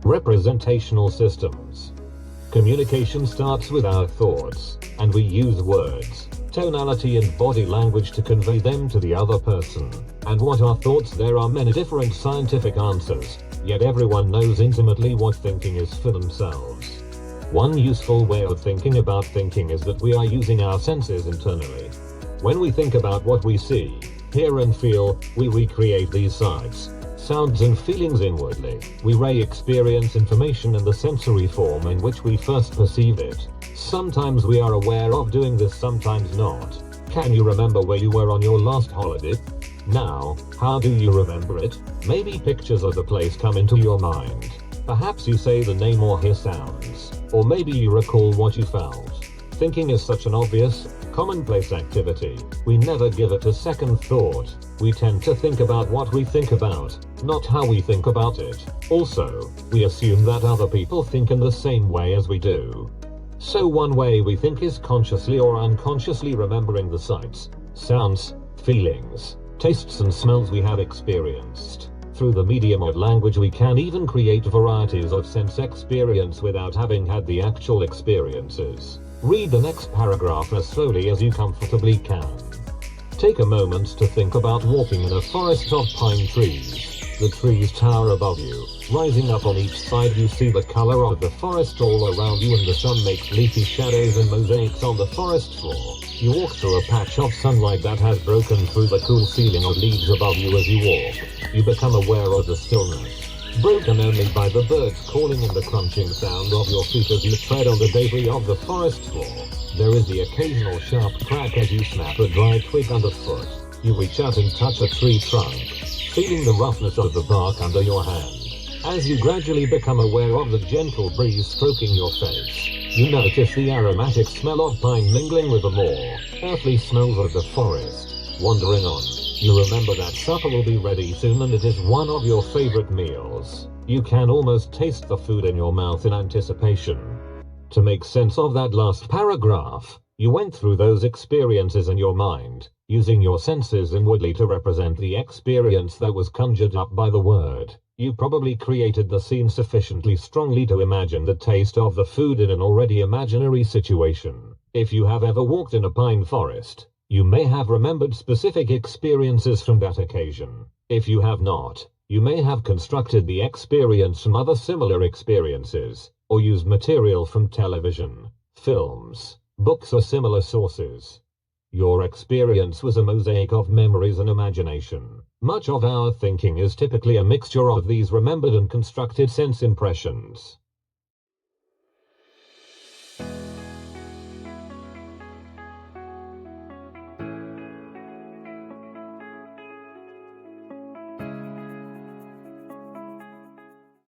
Representational systems. Communication starts with our thoughts, and we use words, tonality and body language to convey them to the other person. And what are thoughts? There are many different scientific answers, yet everyone knows intimately what thinking is for themselves. One useful way of thinking about thinking is that we are using our senses internally. When we think about what we see, hear and feel, we recreate these sights, sounds and feelings inwardly. We re-experience information in the sensory form in which we first perceived it. Sometimes we are aware of doing this, sometimes not. Can you remember where you were on your last holiday? Now, how do you remember it? Maybe pictures of the place come into your mind. Perhaps you say the name or hear sounds. Or maybe you recall what you felt. Thinking is such an obvious, commonplace activity. We never give it a second thought. We tend to think about what we think about, not how we think about it. Also, we assume that other people think in the same way as we do. So one way we think is consciously or unconsciously remembering the sights, sounds, feelings, tastes and smells we have experienced. Through the medium of language we can even create varieties of sense experience without having had the actual experiences. Read the next paragraph as slowly as you comfortably can. Take a moment to think about walking in a forest of pine trees. The trees tower above you. Rising up on each side you see the color of the forest all around you, and the sun makes leafy shadows and mosaics on the forest floor. You walk through a patch of sunlight that has broken through the cool ceiling of leaves above you. As you walk, you become aware of the stillness, broken only by the birds calling and the crunching sound of your feet as you tread on the debris of the forest floor. There is the occasional sharp crack as you snap a dry twig underfoot. You reach out and touch a tree trunk, feeling the roughness of the bark under your hand. As you gradually become aware of the gentle breeze stroking your face, you notice the aromatic smell of pine mingling with the more earthly smells of the forest. Wandering on, you remember that supper will be ready soon and it is one of your favorite meals. You can almost taste the food in your mouth in anticipation. To make sense of that last paragraph, you went through those experiences in your mind, using your senses inwardly to represent the experience that was conjured up by the word. You probably created the scene sufficiently strongly to imagine the taste of the food in an already imaginary situation. If you have ever walked in a pine forest, you may have remembered specific experiences from that occasion. If you have not, you may have constructed the experience from other similar experiences, or used material from television, films, books or similar sources. Your experience was a mosaic of memories and imagination. Much of our thinking is typically a mixture of these remembered and constructed sense impressions.